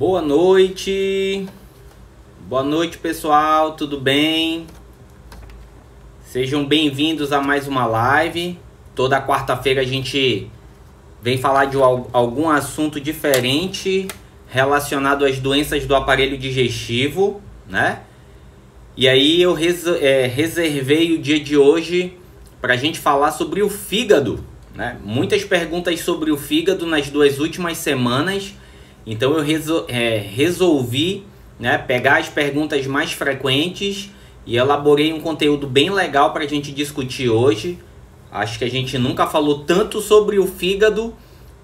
Boa noite pessoal, tudo bem? Sejam bem-vindos a mais uma live. Toda quarta-feira a gente vem falar de algum assunto diferente relacionado às doenças do aparelho digestivo, né? E aí eu reservei o dia de hoje para a gente falar sobre o fígado, né? Muitas perguntas sobre o fígado nas 2 últimas semanas. Então eu resolvi, né, pegar as perguntas mais frequentes e elaborei um conteúdo bem legal para a gente discutir hoje. Acho que a gente nunca falou tanto sobre o fígado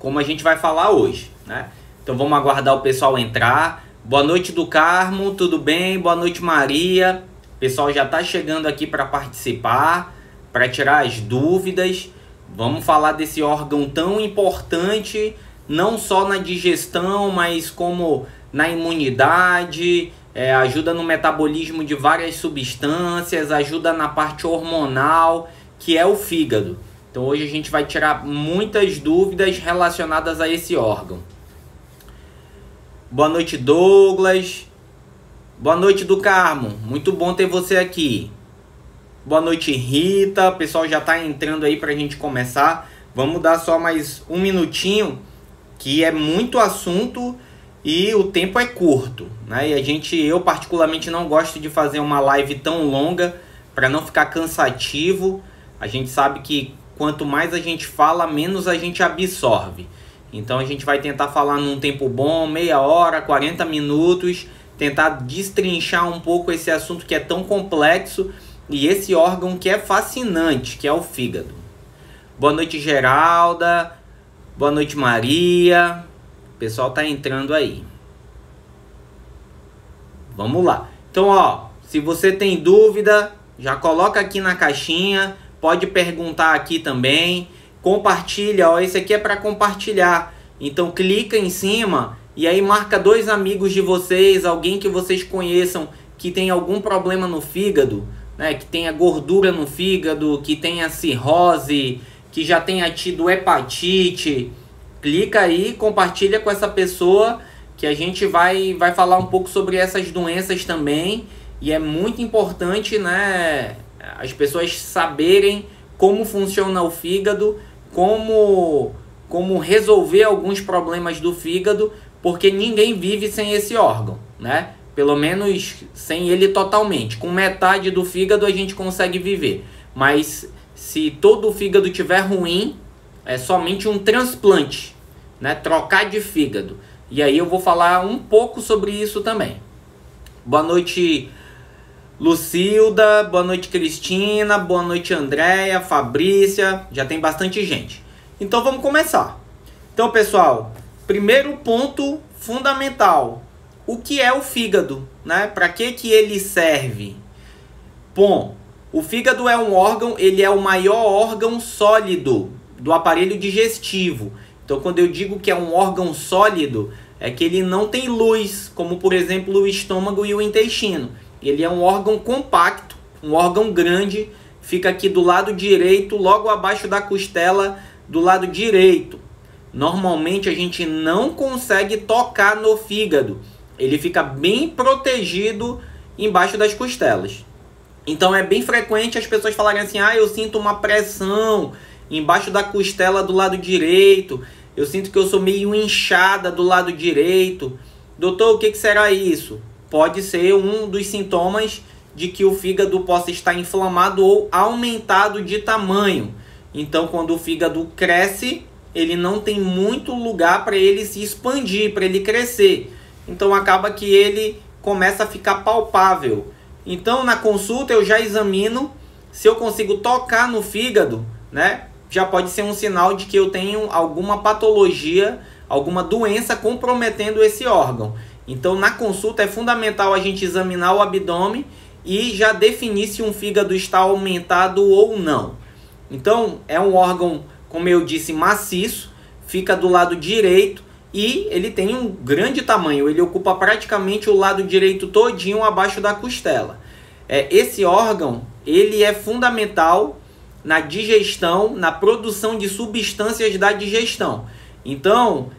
como a gente vai falar hoje, né? Então vamos aguardar o pessoal entrar. Boa noite do Carmo, tudo bem? Boa noite Maria. O pessoal já está chegando aqui para participar, para tirar as dúvidas. Vamos falar desse órgão tão importante, não só na digestão, mas como na imunidade, ajuda no metabolismo de várias substâncias, ajuda na parte hormonal, que é o fígado. Então hoje a gente vai tirar muitas dúvidas relacionadas a esse órgão. Boa noite, Douglas. Boa noite, do Carmo. Muito bom ter você aqui. Boa noite, Rita. O pessoal já está entrando aí para a gente começar. Vamos dar só mais um minutinho, que é muito assunto e o tempo é curto, né? E eu particularmente não gosto de fazer uma live tão longa para não ficar cansativo. A gente sabe que quanto mais a gente fala, menos a gente absorve. Então a gente vai tentar falar num tempo bom, meia hora, 40 minutos, tentar destrinchar um pouco esse assunto que é tão complexo e esse órgão que é fascinante, que é o fígado. Boa noite, Geralda. Boa noite, Maria. O pessoal tá entrando aí. Vamos lá. Então, ó, se você tem dúvida, já coloca aqui na caixinha. Pode perguntar aqui também. Compartilha, ó, esse aqui é para compartilhar. Então, clica em cima e aí marca 2 amigos de vocês, alguém que vocês conheçam que tem algum problema no fígado, né? Que tenha gordura no fígado, que tenha cirrose, que já tenha tido hepatite. Clica aí, compartilha com essa pessoa que a gente vai falar um pouco sobre essas doenças também. E é muito importante, né, as pessoas saberem como funciona o fígado, como resolver alguns problemas do fígado, porque ninguém vive sem esse órgão, né? Pelo menos sem ele totalmente. Com metade do fígado a gente consegue viver. Mas se todo o fígado estiver ruim, é somente um transplante, né? Trocar de fígado. E aí eu vou falar um pouco sobre isso também. Boa noite, Lucilda. Boa noite, Cristina. Boa noite, Andréia, Fabrícia. Já tem bastante gente. Então vamos começar. Então, pessoal, primeiro ponto fundamental. O que é o fígado, né? Para que ele serve? Bom, o fígado é um órgão, ele é o maior órgão sólido do aparelho digestivo. Então, quando eu digo que é um órgão sólido, é que ele não tem luz, como, por exemplo, o estômago e o intestino. Ele é um órgão compacto, um órgão grande, fica aqui do lado direito, logo abaixo da costela, do lado direito. Normalmente, a gente não consegue tocar no fígado. Ele fica bem protegido embaixo das costelas. Então é bem frequente as pessoas falarem assim: ah, eu sinto uma pressão embaixo da costela do lado direito, eu sinto que eu sou meio inchada do lado direito. Doutor, o que será isso? Pode ser um dos sintomas de que o fígado possa estar inflamado ou aumentado de tamanho. Então, quando o fígado cresce, ele não tem muito lugar para ele se expandir, para ele crescer. Então acaba que ele começa a ficar palpável. Então, na consulta eu já examino se eu consigo tocar no fígado, né? Já pode ser um sinal de que eu tenho alguma patologia, alguma doença comprometendo esse órgão. Então, na consulta é fundamental a gente examinar o abdômen e já definir se um fígado está aumentado ou não. Então, é um órgão, como eu disse, maciço, fica do lado direito e ele tem um grande tamanho. Ele ocupa praticamente o lado direito todinho abaixo da costela. Esse órgão, ele é fundamental na digestão, na produção de substâncias da digestão. Então,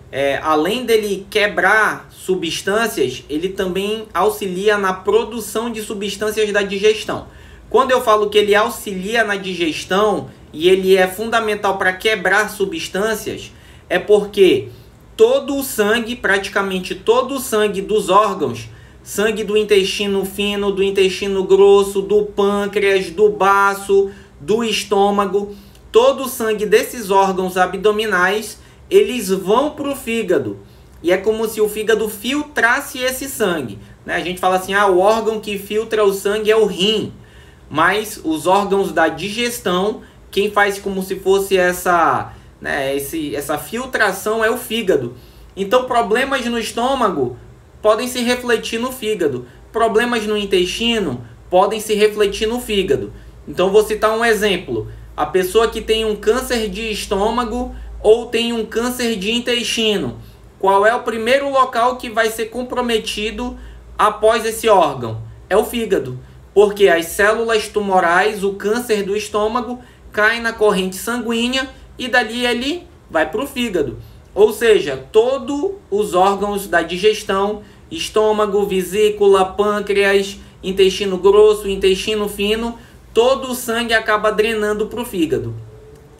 além dele quebrar substâncias, ele também auxilia na produção de substâncias da digestão. Quando eu falo que ele auxilia na digestão e ele é fundamental para quebrar substâncias, é porque todo o sangue, praticamente todo o sangue dos órgãos, sangue do intestino fino, do intestino grosso, do pâncreas, do baço, do estômago, todo o sangue desses órgãos abdominais, eles vão para o fígado. E é como se o fígado filtrasse esse sangue, né? A gente fala assim, o órgão que filtra o sangue é o rim. Mas os órgãos da digestão, quem faz como se fosse essa filtração é o fígado. Então problemas no estômago podem se refletir no fígado. Problemas no intestino podem se refletir no fígado. Então vou citar um exemplo. A pessoa que tem um câncer de estômago ou tem um câncer de intestino, qual é o primeiro local que vai ser comprometido após esse órgão? É o fígado. Porque as células tumorais, o câncer do estômago, cai na corrente sanguínea e dali ele vai para o fígado. Ou seja, todos os órgãos da digestão, estômago, vesícula, pâncreas, intestino grosso, intestino fino, todo o sangue acaba drenando para o fígado.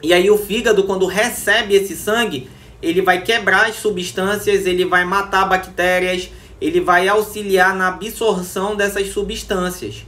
E aí o fígado, quando recebe esse sangue, ele vai quebrar as substâncias, ele vai matar bactérias, ele vai auxiliar na absorção dessas substâncias.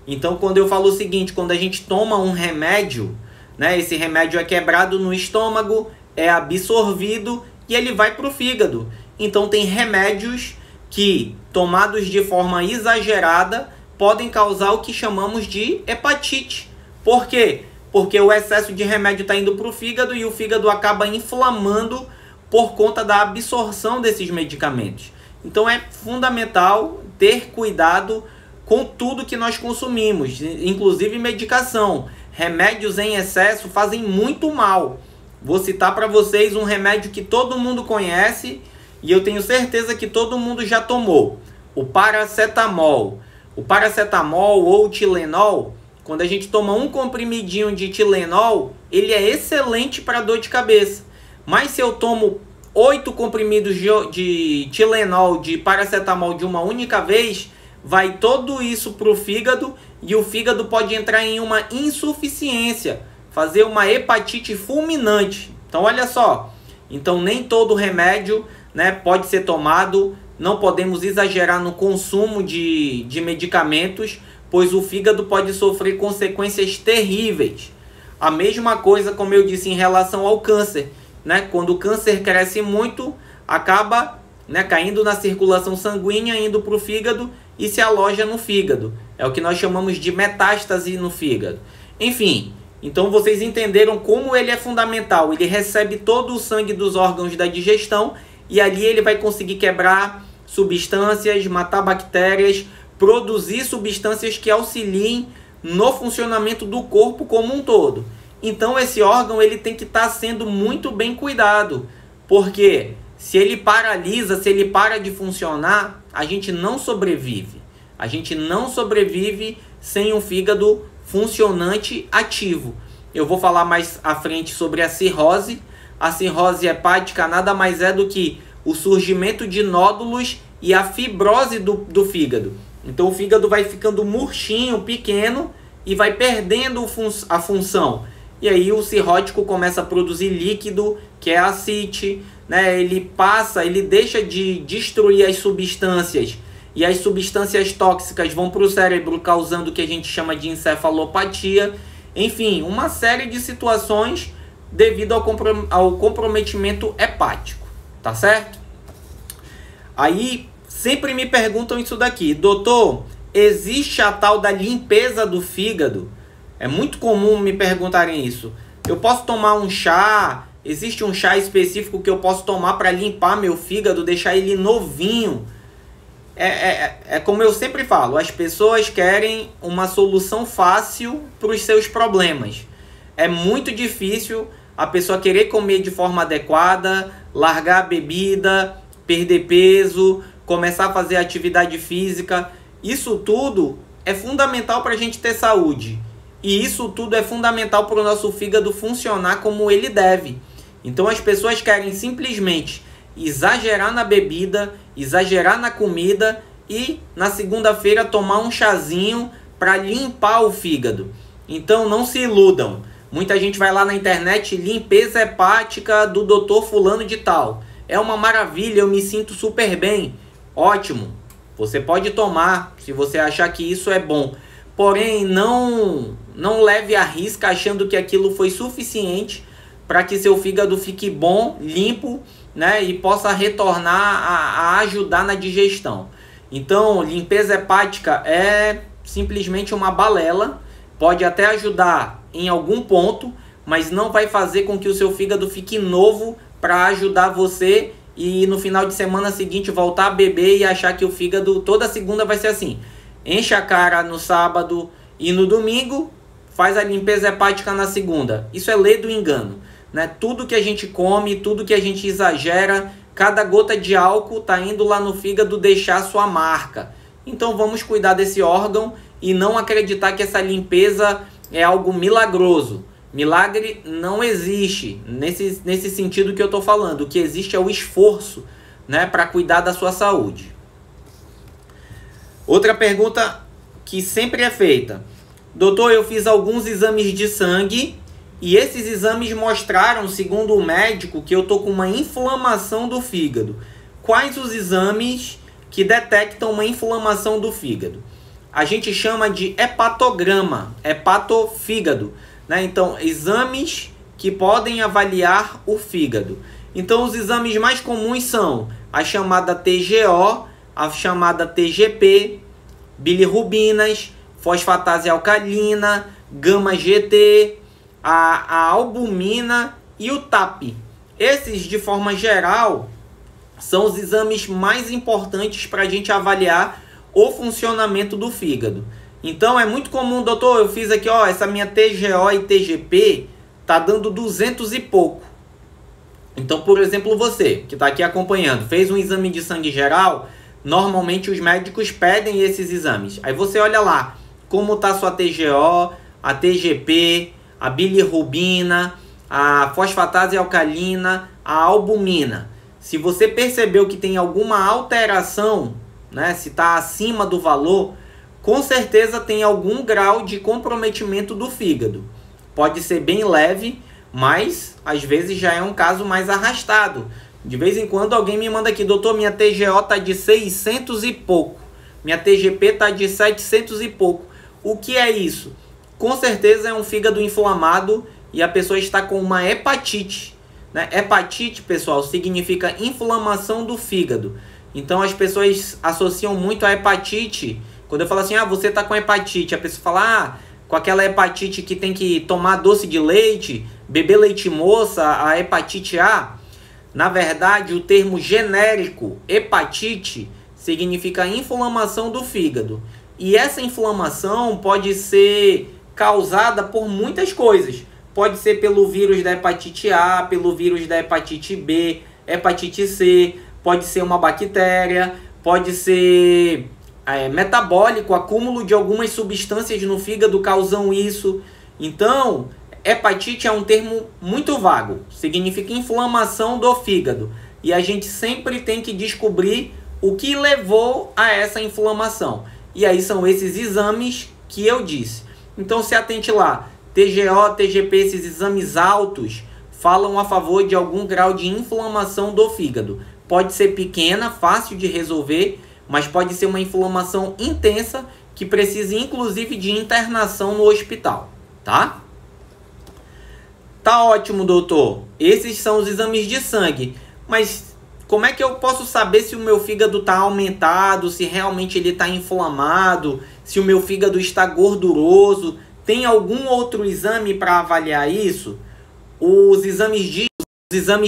Então, quando eu falo o seguinte, quando a gente toma um remédio, né, esse remédio é quebrado no estômago, é absorvido e ele vai para o fígado. Então, tem remédios que, tomados de forma exagerada, podem causar o que chamamos de hepatite. Por quê? Porque o excesso de remédio está indo para o fígado e o fígado acaba inflamando por conta da absorção desses medicamentos. Então, é fundamental ter cuidado com tudo que nós consumimos, inclusive medicação. Remédios em excesso fazem muito mal. Vou citar para vocês um remédio que todo mundo conhece e eu tenho certeza que todo mundo já tomou. O paracetamol. O paracetamol ou Tilenol, quando a gente toma um comprimidinho de Tilenol, ele é excelente para dor de cabeça. Mas se eu tomo 8 comprimidos de Tilenol, de paracetamol de uma única vez, vai todo isso para o fígado e o fígado pode entrar em uma insuficiência, fazer uma hepatite fulminante. Então olha só, então nem todo remédio, né, pode ser tomado, não podemos exagerar no consumo de medicamentos, pois o fígado pode sofrer consequências terríveis. A mesma coisa, como eu disse, em relação ao câncer, né? Quando o câncer cresce muito, acaba, né, caindo na circulação sanguínea, indo para o fígado e se aloja no fígado. É o que nós chamamos de metástase no fígado. Enfim, então vocês entenderam como ele é fundamental. Ele recebe todo o sangue dos órgãos da digestão e ali ele vai conseguir quebrar substâncias, matar bactérias, produzir substâncias que auxiliem no funcionamento do corpo como um todo. Então esse órgão ele tem que estar sendo muito bem cuidado, porque se ele paralisa, se ele para de funcionar, a gente não sobrevive. A gente não sobrevive sem um fígado funcionante ativo. Eu vou falar mais à frente sobre a cirrose. A cirrose hepática nada mais é do que o surgimento de nódulos e a fibrose do fígado. Então o fígado vai ficando murchinho, pequeno e vai perdendo a função. E aí o cirrótico começa a produzir líquido, que é a ascite, né? Ele deixa de destruir as substâncias e as substâncias tóxicas vão para o cérebro, causando o que a gente chama de encefalopatia. Enfim, uma série de situações devido ao comprometimento hepático, tá certo? Aí sempre me perguntam isso daqui, doutor, existe a tal da limpeza do fígado? É muito comum me perguntarem isso. Eu posso tomar um chá? Existe um chá específico que eu posso tomar para limpar meu fígado, deixar ele novinho? É como eu sempre falo, as pessoas querem uma solução fácil para os seus problemas. É muito difícil a pessoa querer comer de forma adequada, largar a bebida, perder peso, começar a fazer atividade física. Isso tudo é fundamental para a gente ter saúde. E isso tudo é fundamental para o nosso fígado funcionar como ele deve. Então as pessoas querem simplesmente exagerar na bebida, exagerar na comida e na segunda-feira tomar um chazinho para limpar o fígado. Então não se iludam. Muita gente vai lá na internet, limpeza hepática do Dr. fulano de tal. É uma maravilha, eu me sinto super bem. Ótimo, você pode tomar se você achar que isso é bom. Porém, não leve à risca achando que aquilo foi suficiente para que seu fígado fique bom, limpo, né, e possa retornar a ajudar na digestão. Então, limpeza hepática é simplesmente uma balela. Pode até ajudar em algum ponto, mas não vai fazer com que o seu fígado fique novo para ajudar você e no final de semana seguinte voltar a beber e achar que o fígado toda segunda vai ser assim. Enche a cara no sábado e no domingo faz a limpeza hepática na segunda. Isso é lei do engano, né? Tudo que a gente come, tudo que a gente exagera, cada gota de álcool está indo lá no fígado deixar sua marca. Então vamos cuidar desse órgão e não acreditar que essa limpeza é algo milagroso. Milagre não existe nesse sentido que eu estou falando. O que existe é o esforço, né, para cuidar da sua saúde. Outra pergunta que sempre é feita: doutor, eu fiz alguns exames de sangue e esses exames mostraram, segundo o médico, que eu estou com uma inflamação do fígado. Quais os exames que detectam uma inflamação do fígado? A gente chama de hepatograma, hepatofígado, né? Então, exames que podem avaliar o fígado. Então, os exames mais comuns são a chamada TGO, a chamada TGP, bilirrubinas, fosfatase alcalina, gama-GT, a albumina e o TAP. Esses, de forma geral, são os exames mais importantes para a gente avaliar o funcionamento do fígado. Então é muito comum, doutor, eu fiz aqui, ó, essa minha TGO e TGP tá dando 200 e pouco. Então, por exemplo, você que está aqui acompanhando, fez um exame de sangue geral, normalmente os médicos pedem esses exames. Aí você olha lá como tá a sua TGO, a TGP, a bilirrubina, a fosfatase alcalina, a albumina. Se você percebeu que tem alguma alteração, né, se está acima do valor, com certeza tem algum grau de comprometimento do fígado. Pode ser bem leve, mas às vezes já é um caso mais arrastado. De vez em quando alguém me manda aqui, doutor, minha TGO está de 600 e pouco, minha TGP está de 700 e pouco. O que é isso? Com certeza é um fígado inflamado e a pessoa está com uma hepatite, né? Hepatite, pessoal, significa inflamação do fígado. Então as pessoas associam muito a hepatite. Quando eu falo assim, você está com hepatite, a pessoa fala, com aquela hepatite que tem que tomar doce de leite, beber leite moça, a hepatite A. Na verdade, o termo genérico hepatite significa inflamação do fígado. E essa inflamação pode ser causada por muitas coisas. Pode ser pelo vírus da hepatite A, pelo vírus da hepatite B, hepatite C, pode ser uma bactéria, pode ser metabólico, acúmulo de algumas substâncias no fígado causam isso. Então, hepatite é um termo muito vago, significa inflamação do fígado. E a gente sempre tem que descobrir o que levou a essa inflamação. E aí são esses exames que eu disse. Então se atente lá, TGO, TGP, esses exames altos falam a favor de algum grau de inflamação do fígado. Pode ser pequena, fácil de resolver, mas pode ser uma inflamação intensa que precisa inclusive de internação no hospital, tá? Tá ótimo, doutor. Esses são os exames de sangue, mas como é que eu posso saber se o meu fígado está aumentado, se realmente ele está inflamado, se o meu fígado está gorduroso? Tem algum outro exame para avaliar isso? Os exames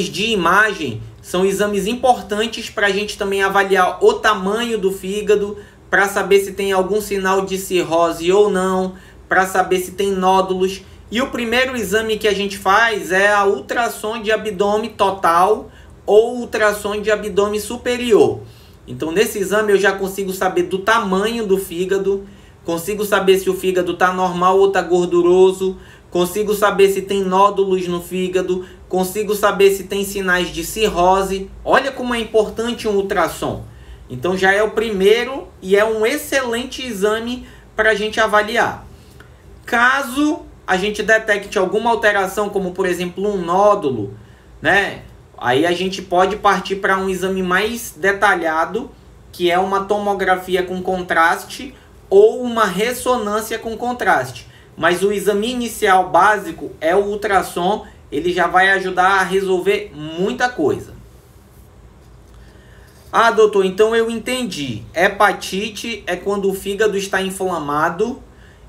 de imagem são exames importantes para a gente também avaliar o tamanho do fígado, para saber se tem algum sinal de cirrose ou não, para saber se tem nódulos. E o primeiro exame que a gente faz é a ultrassom de abdômen total ou ultrassom de abdômen superior. Então nesse exame eu já consigo saber do tamanho do fígado, consigo saber se o fígado está normal ou está gorduroso, consigo saber se tem nódulos no fígado, consigo saber se tem sinais de cirrose. Olha como é importante um ultrassom. Então já é o primeiro e é um excelente exame para a gente avaliar. Caso a gente detecte alguma alteração, como por exemplo um nódulo, né? Aí a gente pode partir para um exame mais detalhado, que é uma tomografia com contraste ou uma ressonância com contraste. Mas o exame inicial básico é o ultrassom, ele já vai ajudar a resolver muita coisa. Ah, doutor, então eu entendi. Hepatite é quando o fígado está inflamado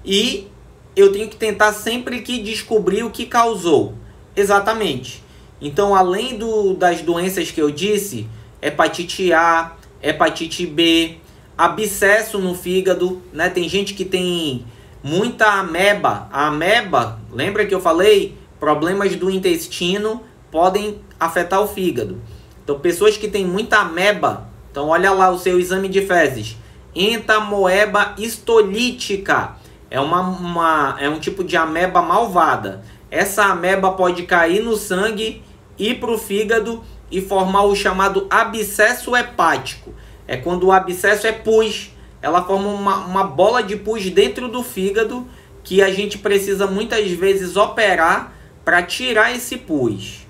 e eu tenho que tentar sempre que descobrir o que causou. Exatamente. Então, além das doenças que eu disse, hepatite A, hepatite B, abscesso no fígado, né? Tem gente que tem muita ameba. A ameba, lembra que eu falei? Problemas do intestino podem afetar o fígado. Então, pessoas que têm muita ameba, então olha lá o seu exame de fezes. Entamoeba histolítica. É um tipo de ameba malvada. Essa ameba pode cair no sangue, ir para o fígado e formar o chamado abscesso hepático. É quando o abscesso é pus. Ela forma uma bola de pus dentro do fígado que a gente precisa muitas vezes operar para tirar esse pus.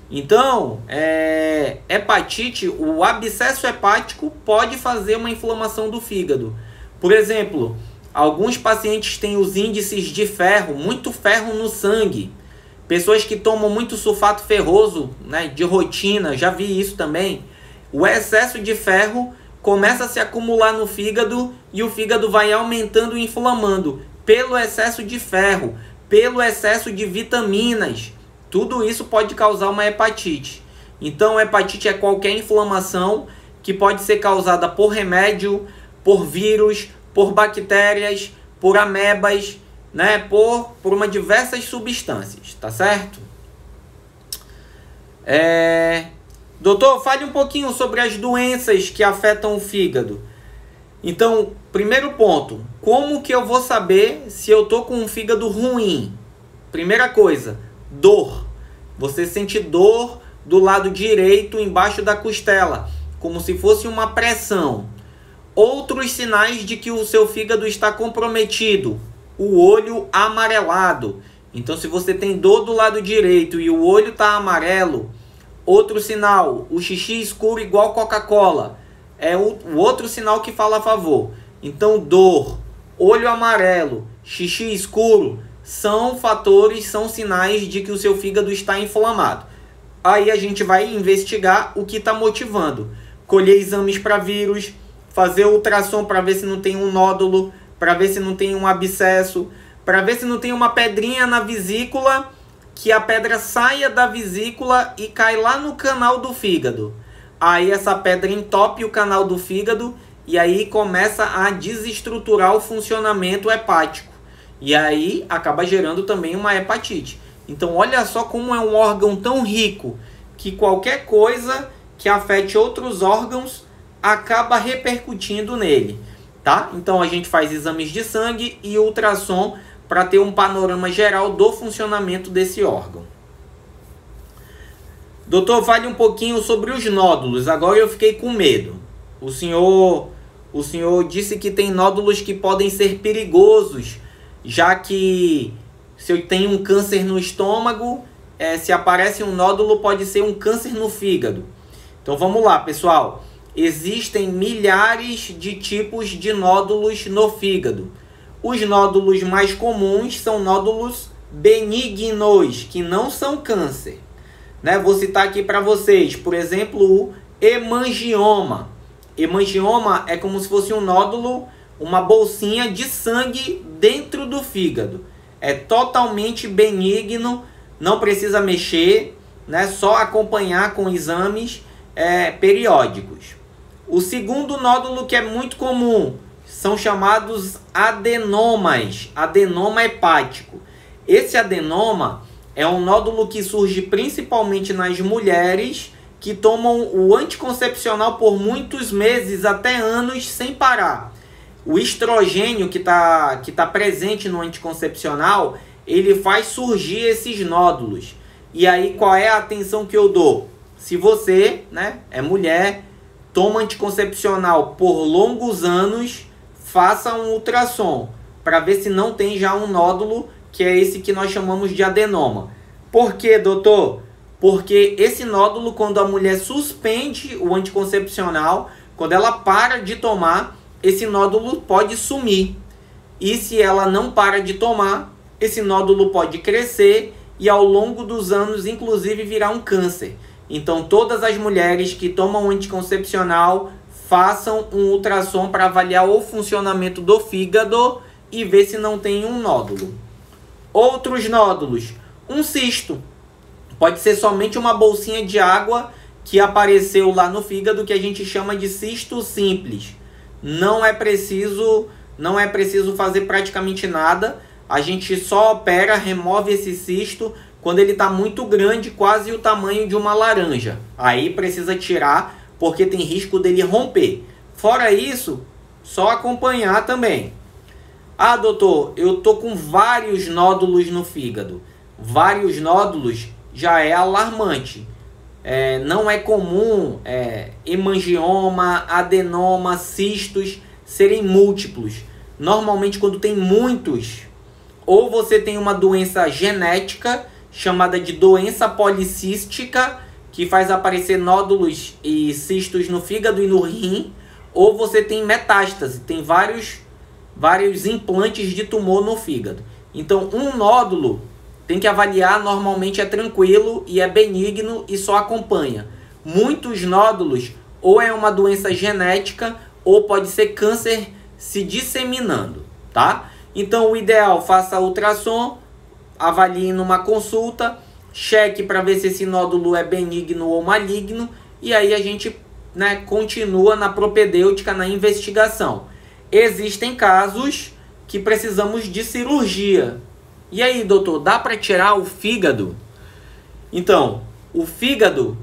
Então, hepatite, o abscesso hepático pode fazer uma inflamação do fígado. Por exemplo, alguns pacientes têm os índices de ferro, muito ferro no sangue. Pessoas que tomam muito sulfato ferroso, né, de rotina, já vi isso também. O excesso de ferro começa a se acumular no fígado e o fígado vai aumentando e inflamando pelo excesso de ferro, pelo excesso de vitaminas. Tudo isso pode causar uma hepatite. Então, hepatite é qualquer inflamação que pode ser causada por remédio, por vírus, por bactérias, por amebas, né, por uma diversas substâncias, tá certo? Doutor, fale um pouquinho sobre as doenças que afetam o fígado. Então, primeiro ponto, como que eu vou saber se eu tô com um fígado ruim? Primeira coisa, dor. Você sente dor do lado direito, embaixo da costela, como se fosse uma pressão. Outros sinais de que o seu fígado está comprometido. O olho amarelado. Então, se você tem dor do lado direito e o olho está amarelo, outro sinal, o xixi escuro igual Coca-Cola. É o outro sinal que fala a favor. Então, dor, olho amarelo, xixi escuro, são fatores, são sinais de que o seu fígado está inflamado. Aí a gente vai investigar o que está motivando. Colher exames para vírus, fazer ultrassom para ver se não tem um nódulo, para ver se não tem um abscesso, para ver se não tem uma pedrinha na vesícula, que a pedra saia da vesícula e cai lá no canal do fígado. Aí essa pedra entope o canal do fígado e aí começa a desestruturar o funcionamento hepático. E aí acaba gerando também uma hepatite. Então olha só como é um órgão tão rico que qualquer coisa que afete outros órgãos acaba repercutindo nele, tá? Então a gente faz exames de sangue e ultrassom para ter um panorama geral do funcionamento desse órgão. Doutor, fale um pouquinho sobre os nódulos. Agora eu fiquei com medo. O senhor disse que tem nódulos que podem ser perigosos, já que se eu tenho um câncer no estômago, se aparece um nódulo, pode ser um câncer no fígado. Então vamos lá, pessoal. Existem milhares de tipos de nódulos no fígado. Os nódulos mais comuns são nódulos benignos, que não são câncer. Né? Vou citar aqui para vocês, por exemplo, o hemangioma. Hemangioma é como se fosse um nódulo, uma bolsinha de sangue dentro do fígado. É totalmente benigno, não precisa mexer, né? Só acompanhar com exames periódicos. O segundo nódulo que é muito comum são chamados adenomas, adenoma hepático. Esse adenoma é um nódulo que surge principalmente nas mulheres que tomam o anticoncepcional por muitos meses, até anos, sem parar. O estrogênio que tá presente no anticoncepcional, ele faz surgir esses nódulos. E aí qual é a atenção que eu dou? Se você, né, é mulher, toma anticoncepcional por longos anos, faça um ultrassom para ver se não tem já um nódulo, que é esse que nós chamamos de adenoma. Por quê, doutor? Porque esse nódulo, quando a mulher suspende o anticoncepcional, quando ela para de tomar, esse nódulo pode sumir. E se ela não para de tomar, esse nódulo pode crescer e ao longo dos anos, inclusive, virar um câncer. Então, todas as mulheres que tomam anticoncepcional, façam um ultrassom para avaliar o funcionamento do fígado e ver se não tem um nódulo. Outros nódulos. Um cisto. Pode ser somente uma bolsinha de água que apareceu lá no fígado, que a gente chama de cisto simples. Não é preciso fazer praticamente nada. A gente só opera, remove esse cisto quando ele está muito grande, quase o tamanho de uma laranja. Aí precisa tirar, porque tem risco dele romper. Fora isso, só acompanhar também. Ah, doutor, eu tô com vários nódulos no fígado. Vários nódulos já é alarmante. Não é comum hemangioma, adenoma, cistos serem múltiplos. Normalmente, quando tem muitos, ou você tem uma doença genética chamada de doença policística, que faz aparecer nódulos e cistos no fígado e no rim, ou você tem metástase, tem vários implantes de tumor no fígado. Então, um nódulo tem que avaliar, normalmente é tranquilo e é benigno e só acompanha. Muitos nódulos ou é uma doença genética ou pode ser câncer se disseminando, tá? Então o ideal, faça ultrassom, avalie numa consulta, cheque para ver se esse nódulo é benigno ou maligno e aí a gente, né, continua na propedêutica, na investigação. Existem casos que precisamos de cirurgia. E aí, doutor, dá para tirar o fígado? Então, o fígado,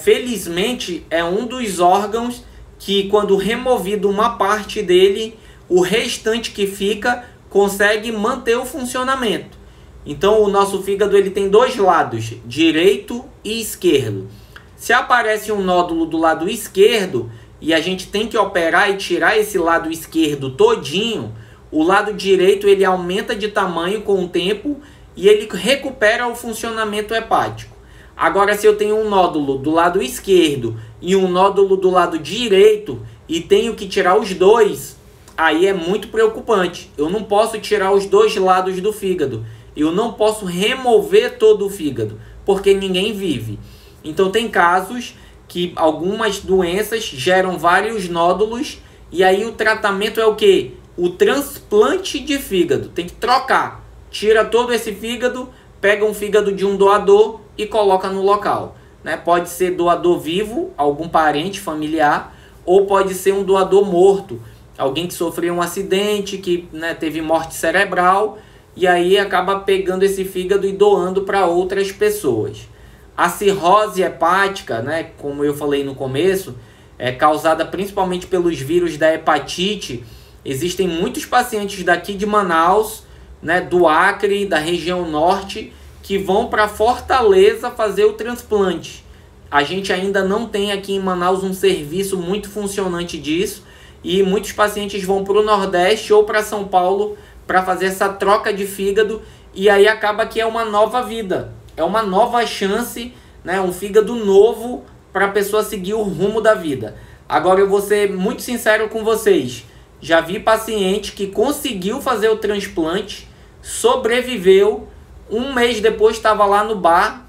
felizmente, é um dos órgãos que, quando removido uma parte dele, o restante que fica consegue manter o funcionamento. Então, o nosso fígado ele tem dois lados, direito e esquerdo. Se aparece um nódulo do lado esquerdo e a gente tem que operar e tirar esse lado esquerdo todinho, o lado direito ele aumenta de tamanho com o tempo e ele recupera o funcionamento hepático. Agora, se eu tenho um nódulo do lado esquerdo e um nódulo do lado direito e tenho que tirar os dois, aí é muito preocupante. Eu não posso tirar os dois lados do fígado. Eu não posso remover todo o fígado, porque ninguém vive. Então tem casos que algumas doenças geram vários nódulos e aí o tratamento é o quê? O transplante de fígado. Tem que trocar. Tira todo esse fígado, pega um fígado de um doador e coloca no local, né? Pode ser doador vivo, algum parente familiar, ou pode ser um doador morto, alguém que sofreu um acidente, que, né, teve morte cerebral, e aí acaba pegando esse fígado e doando para outras pessoas. A cirrose hepática, né, como eu falei no começo, é causada principalmente pelos vírus da hepatite. Existem muitos pacientes daqui de Manaus, né, do Acre, da região norte, que vão para Fortaleza fazer o transplante. A gente ainda não tem aqui em Manaus um serviço muito funcionante disso, e muitos pacientes vão para o Nordeste ou para São Paulo para fazer essa troca de fígado, e aí acaba que é uma nova vida, é uma nova chance, né, um fígado novo para a pessoa seguir o rumo da vida. Agora eu vou ser muito sincero com vocês, já vi paciente que conseguiu fazer o transplante, sobreviveu, um mês depois estava lá no bar,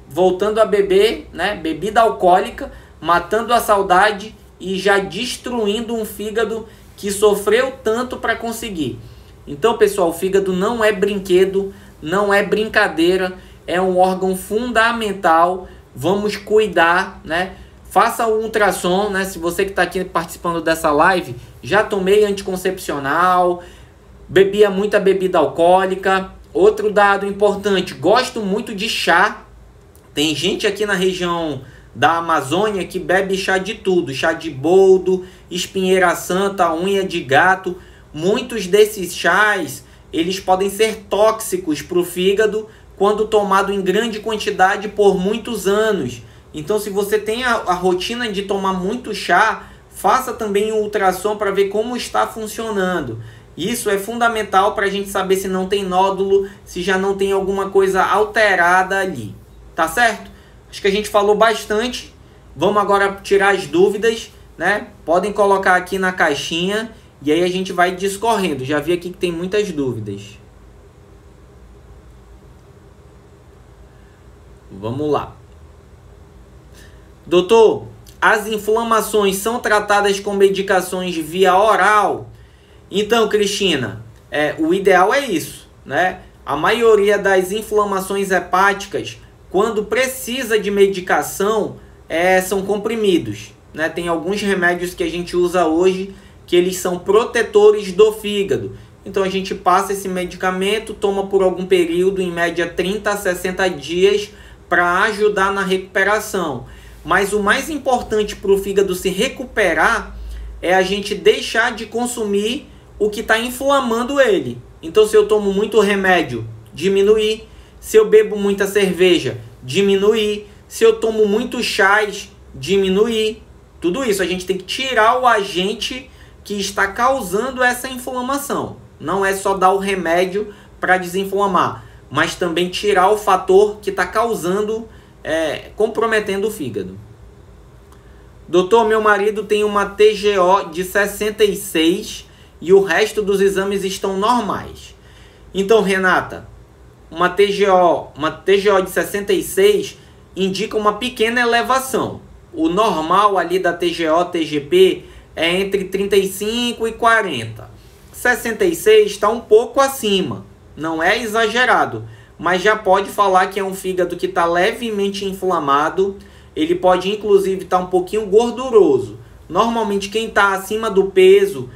voltando a beber, né, bebida alcoólica, matando a saudade e já destruindo um fígado que sofreu tanto para conseguir. Então, pessoal, o fígado não é brinquedo, não é brincadeira, é um órgão fundamental. Vamos cuidar, né? Faça o ultrassom, né? Se você que está aqui participando dessa live, já tomei anticoncepcional, bebia muita bebida alcoólica. Outro dado importante, gosto muito de chá. Tem gente aqui na região da Amazônia que bebe chá de tudo, chá de boldo, espinheira santa, unha de gato. Muitos desses chás, eles podem ser tóxicos para o fígado quando tomado em grande quantidade por muitos anos. Então, se você tem a rotina de tomar muito chá, faça também um ultrassom para ver como está funcionando. Isso é fundamental para a gente saber se não tem nódulo, se já não tem alguma coisa alterada ali. Tá certo? Acho que a gente falou bastante. Vamos agora tirar as dúvidas, né? Podem colocar aqui na caixinha e aí a gente vai discorrendo. Já vi aqui que tem muitas dúvidas. Vamos lá. Doutor, as inflamações são tratadas com medicações via oral? Então, Cristina, o ideal é isso, né? A maioria das inflamações hepáticas, quando precisa de medicação, são comprimidos, né? Tem alguns remédios que a gente usa hoje que eles são protetores do fígado. Então a gente passa esse medicamento, toma por algum período, em média 30 a 60 dias, para ajudar na recuperação. Mas o mais importante para o fígado se recuperar é a gente deixar de consumir o que está inflamando ele. Então, se eu tomo muito remédio, diminuir. Se eu bebo muita cerveja, diminuir. Se eu tomo muitos chás, diminuir. Tudo isso a gente tem que tirar o agente que está causando essa inflamação. Não é só dar o remédio para desinflamar, mas também tirar o fator que está causando, comprometendo o fígado. Doutor, meu marido tem uma TGO de 66 e o resto dos exames estão normais. Então, Renata, uma TGO de 66 indica uma pequena elevação. O normal ali da TGO, TGP é entre 35 e 40. 66 está um pouco acima, não é exagerado, mas já pode falar que é um fígado que está levemente inflamado. Ele pode inclusive estar um pouquinho gorduroso. Normalmente quem está acima do peso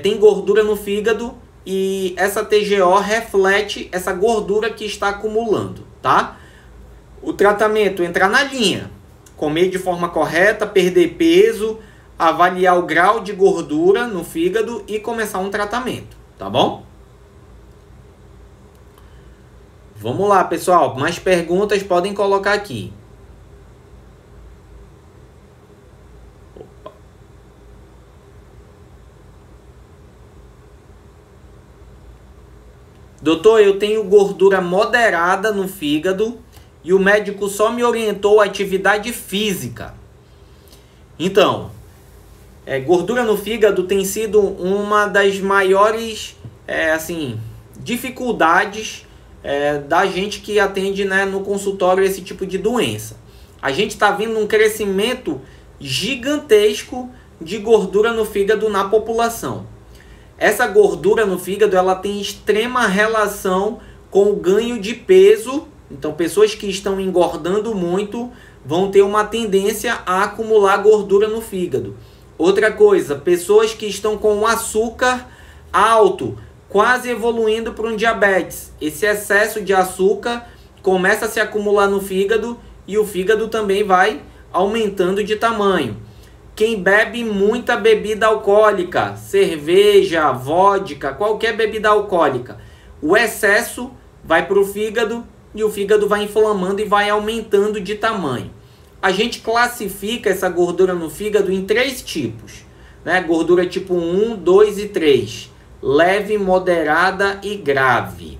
tem gordura no fígado e essa TGO reflete essa gordura que está acumulando, tá? O tratamento, entrar na linha, comer de forma correta, perder peso, avaliar o grau de gordura no fígado e começar um tratamento, tá bom? Vamos lá, pessoal. Mais perguntas podem colocar aqui. Opa. Doutor, eu tenho gordura moderada no fígado e o médico só me orientou a atividade física. Então, gordura no fígado tem sido uma das maiores dificuldades da gente que atende, né, no consultório esse tipo de doença. A gente está vendo um crescimento gigantesco de gordura no fígado na população. Essa gordura no fígado ela tem extrema relação com o ganho de peso. Então, pessoas que estão engordando muito vão ter uma tendência a acumular gordura no fígado. Outra coisa, pessoas que estão com o açúcar alto, quase evoluindo para um diabetes. Esse excesso de açúcar começa a se acumular no fígado e o fígado também vai aumentando de tamanho. Quem bebe muita bebida alcoólica, cerveja, vodka, qualquer bebida alcoólica, o excesso vai para o fígado e o fígado vai inflamando e vai aumentando de tamanho. A gente classifica essa gordura no fígado em 3 tipos, né? Gordura tipo 1, 2 e 3. Leve, moderada e grave.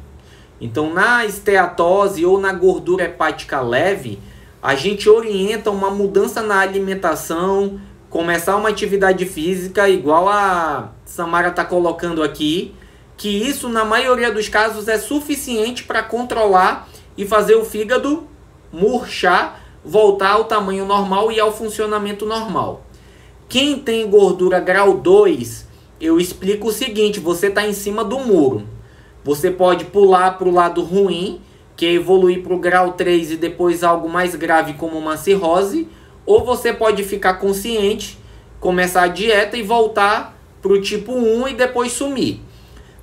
Então, na esteatose ou na gordura hepática leve, a gente orienta uma mudança na alimentação, começar uma atividade física, igual a Samara está colocando aqui, que isso, na maioria dos casos, é suficiente para controlar e fazer o fígado murchar, voltar ao tamanho normal e ao funcionamento normal. Quem tem gordura grau 2, eu explico o seguinte: você está em cima do muro. Você pode pular para o lado ruim, que é evoluir para o grau 3 e depois algo mais grave como uma cirrose, ou você pode ficar consciente, começar a dieta e voltar para o tipo 1 e depois sumir.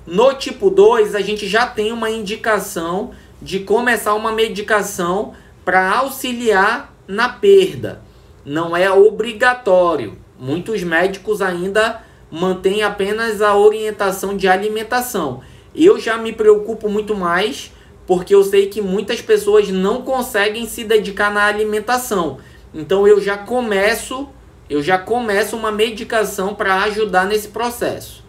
No tipo 2, a gente já tem uma indicação de começar uma medicação para auxiliar na perda. Não é obrigatório. Muitos médicos ainda mantêm apenas a orientação de alimentação. Eu já me preocupo muito mais, porque eu sei que muitas pessoas não conseguem se dedicar na alimentação. Então eu já começo uma medicação para ajudar nesse processo.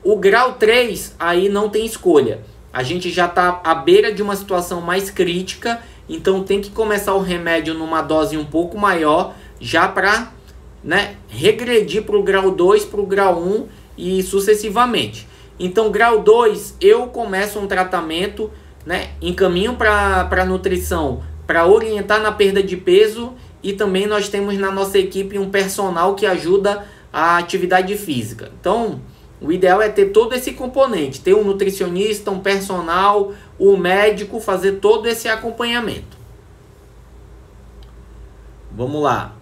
O grau 3, aí não tem escolha. A gente já está à beira de uma situação mais crítica, então tem que começar o remédio numa dose um pouco maior, já para, né, regredir para o grau 2, para o grau 1 e sucessivamente. Então, grau 2, eu começo um tratamento, né, encaminho para nutrição, para orientar na perda de peso, e também nós temos na nossa equipe um personal que ajuda a atividade física. Então, o ideal é ter todo esse componente, ter um nutricionista, um personal, o médico, fazer todo esse acompanhamento. Vamos lá.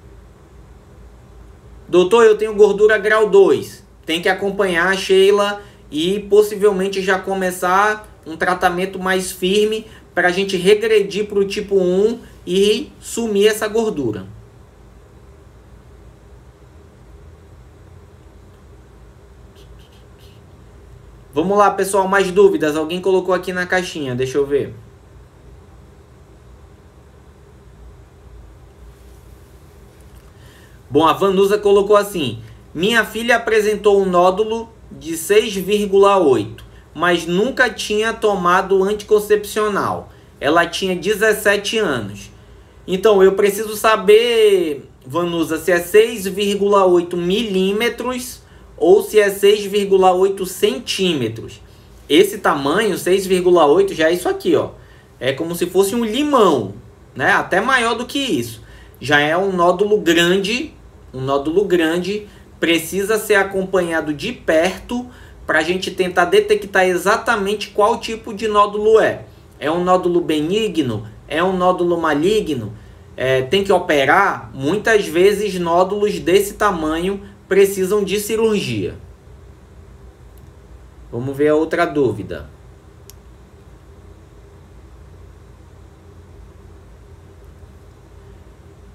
Doutor, eu tenho gordura grau 2. Tem que acompanhar a Sheila e possivelmente já começar um tratamento mais firme para a gente regredir para o tipo 1 e sumir essa gordura. Vamos lá, pessoal, mais dúvidas? Alguém colocou aqui na caixinha, deixa eu ver. Bom, a Vanusa colocou assim: minha filha apresentou um nódulo de 6,8, mas nunca tinha tomado anticoncepcional. Ela tinha 17 anos. Então, eu preciso saber, Vanusa, se é 6,8 milímetros ou se é 6,8 centímetros. Esse tamanho, 6,8, já é isso aqui, ó. É como se fosse um limão, né? Até maior do que isso. Já é um nódulo grande, precisa ser acompanhado de perto para a gente tentar detectar exatamente qual tipo de nódulo é. É um nódulo benigno? É um nódulo maligno? Tem que operar? Muitas vezes nódulos desse tamanho precisam de cirurgia. Vamos ver a outra dúvida.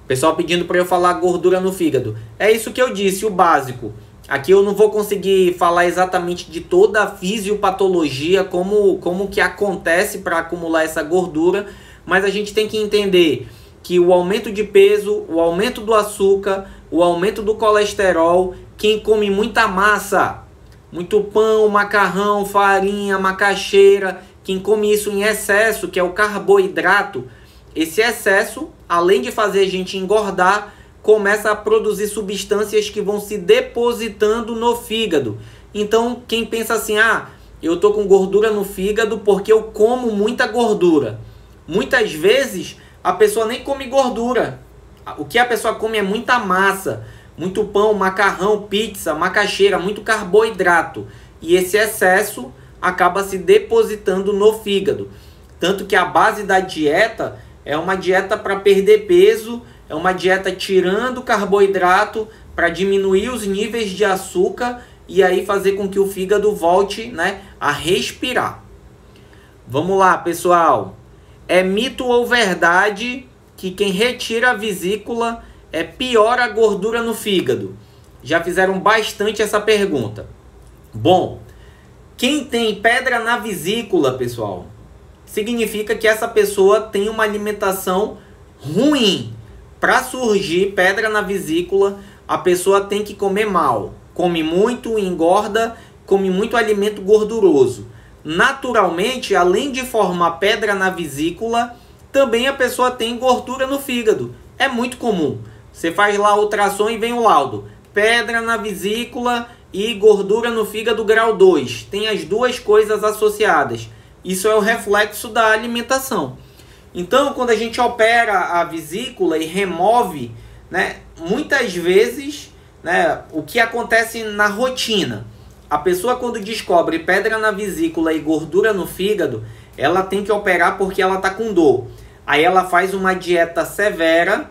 Pessoal pedindo para eu falar gordura no fígado. É isso que eu disse, o básico. Aqui eu não vou conseguir falar exatamente de toda a fisiopatologia, como que acontece para acumular essa gordura, mas a gente tem que entender que o aumento de peso, o aumento do açúcar, o aumento do colesterol, quem come muita massa, muito pão, macarrão, farinha, macaxeira, quem come isso em excesso, que é o carboidrato, esse excesso, além de fazer a gente engordar, começa a produzir substâncias que vão se depositando no fígado. Então, quem pensa assim, eu tô com gordura no fígado porque eu como muita gordura. Muitas vezes, a pessoa nem come gordura. O que a pessoa come é muita massa, muito pão, macarrão, pizza, macaxeira, muito carboidrato. E esse excesso acaba se depositando no fígado. Tanto que a base da dieta é uma dieta para perder peso, é uma dieta tirando carboidrato para diminuir os níveis de açúcar e aí fazer com que o fígado volte, né, a respirar. Vamos lá, pessoal. É mito ou verdade que quem retira a vesícula piora a gordura no fígado? Já fizeram bastante essa pergunta. Bom, quem tem pedra na vesícula, pessoal, significa que essa pessoa tem uma alimentação ruim. Para surgir pedra na vesícula, a pessoa tem que comer mal. Come muito, engorda, come muito alimento gorduroso. Naturalmente, além de formar pedra na vesícula, também a pessoa tem gordura no fígado. É muito comum. Você faz lá a ultrassom e vem o laudo. Pedra na vesícula e gordura no fígado grau 2. Tem as duas coisas associadas. Isso é o reflexo da alimentação. Então, quando a gente opera a vesícula e remove, né, muitas vezes, né, o que acontece na rotina? A pessoa, quando descobre pedra na vesícula e gordura no fígado, ela tem que operar porque ela está com dor. Aí ela faz uma dieta severa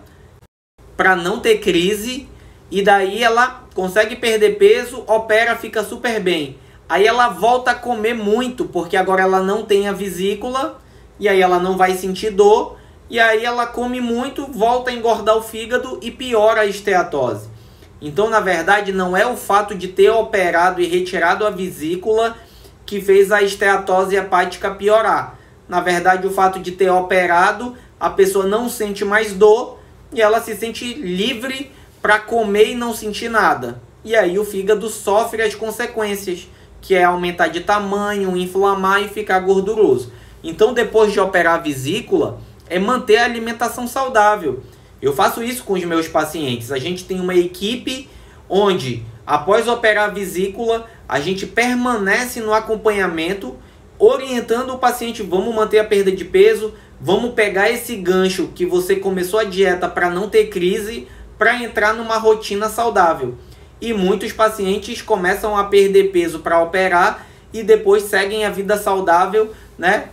para não ter crise e daí ela consegue perder peso, opera, fica super bem. Aí ela volta a comer muito porque agora ela não tem a vesícula e aí ela não vai sentir dor e aí ela come muito, volta a engordar o fígado e piora a esteatose. Então, na verdade, não é o fato de ter operado e retirado a vesícula que fez a esteatose hepática piorar. Na verdade, o fato de ter operado, a pessoa não sente mais dor e ela se sente livre para comer e não sentir nada. E aí o fígado sofre as consequências, que é aumentar de tamanho, inflamar e ficar gorduroso. Então, depois de operar a vesícula, é manter a alimentação saudável. Eu faço isso com os meus pacientes. A gente tem uma equipe onde, após operar a vesícula, a gente permanece no acompanhamento, orientando o paciente, vamos manter a perda de peso, vamos pegar esse gancho que você começou a dieta para não ter crise, para entrar numa rotina saudável. E muitos pacientes começam a perder peso para operar e depois seguem a vida saudável, né,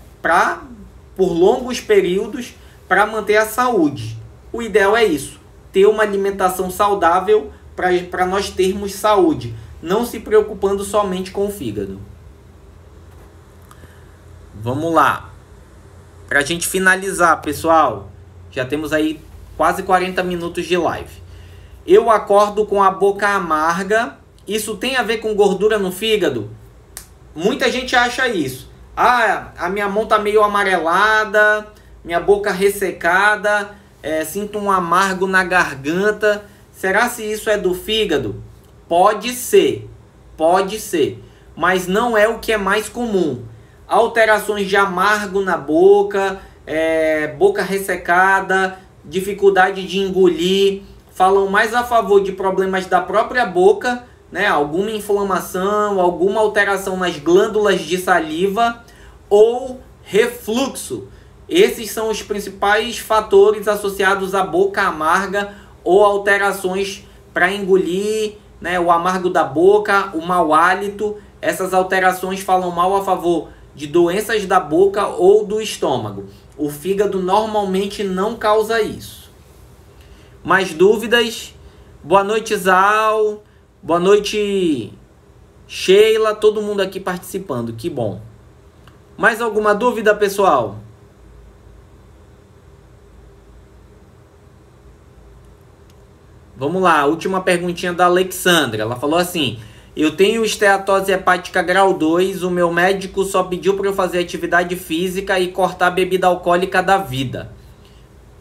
por longos períodos para manter a saúde. O ideal é isso, ter uma alimentação saudável para nós termos saúde, não se preocupando somente com o fígado. Vamos lá. Para a gente finalizar, pessoal, já temos aí quase 40 minutos de live. Eu acordo com a boca amarga. Isso tem a ver com gordura no fígado? Muita gente acha isso. Ah, a minha mão tá meio amarelada, minha boca ressecada, sinto um amargo na garganta. Será se isso é do fígado? Pode ser, mas não é o que é mais comum. Alterações de amargo na boca, boca ressecada, dificuldade de engolir, falam mais a favor de problemas da própria boca, né? Alguma inflamação, alguma alteração nas glândulas de saliva ou refluxo. Esses são os principais fatores associados à boca amarga ou alterações para engolir, né? O amargo da boca, o mau hálito. Essas alterações falam mal a favor de doenças da boca ou do estômago. O fígado normalmente não causa isso. Mais dúvidas? Boa noite, Zal. Boa noite, Sheila. Todo mundo aqui participando. Que bom. Mais alguma dúvida, pessoal? Vamos lá. Última perguntinha da Alexandra. Ela falou assim: eu tenho esteatose hepática grau 2. O meu médico só pediu para eu fazer atividade física e cortar a bebida alcoólica da vida.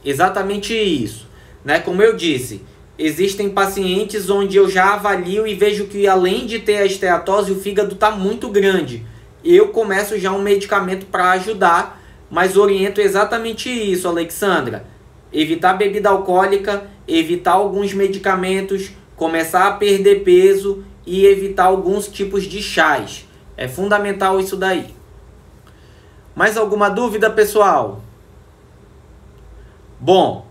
Exatamente isso. Né? Como eu disse, existem pacientes onde eu já avalio e vejo que além de ter a esteatose, o fígado está muito grande. Eu começo já um medicamento para ajudar, mas oriento exatamente isso, Alexandra. Evitar bebida alcoólica, evitar alguns medicamentos, começar a perder peso e evitar alguns tipos de chás. É fundamental isso daí. Mais alguma dúvida, pessoal? Bom,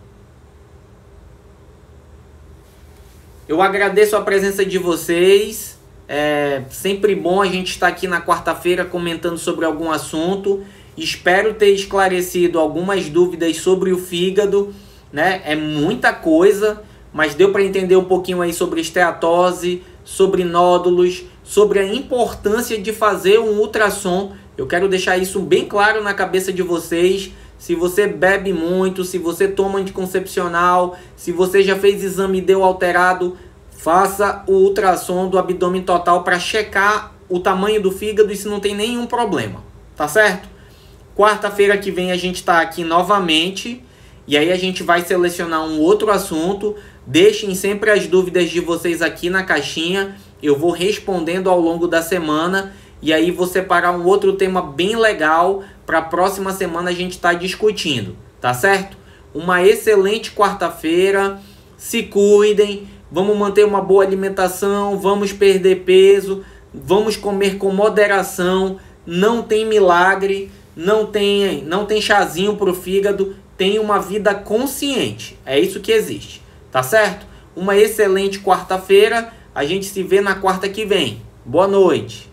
eu agradeço a presença de vocês. É sempre bom a gente estar aqui na quarta-feira comentando sobre algum assunto. Espero ter esclarecido algumas dúvidas sobre o fígado, né? É muita coisa, mas deu para entender um pouquinho aí sobre esteatose, sobre nódulos, sobre a importância de fazer um ultrassom. Eu quero deixar isso bem claro na cabeça de vocês. Se você bebe muito, se você toma anticoncepcional, se você já fez exame e deu alterado, faça o ultrassom do abdômen total para checar o tamanho do fígado e se não tem nenhum problema, tá certo? Quarta-feira que vem a gente está aqui novamente e aí a gente vai selecionar um outro assunto. Deixem sempre as dúvidas de vocês aqui na caixinha, eu vou respondendo ao longo da semana e aí vou separar um outro tema bem legal para a próxima semana a gente estar discutindo, tá certo? Uma excelente quarta-feira, se cuidem, vamos manter uma boa alimentação, vamos perder peso, vamos comer com moderação, não tem milagre, não tem chazinho para o fígado, tem uma vida consciente, é isso que existe, tá certo? Uma excelente quarta-feira, a gente se vê na quarta que vem. Boa noite.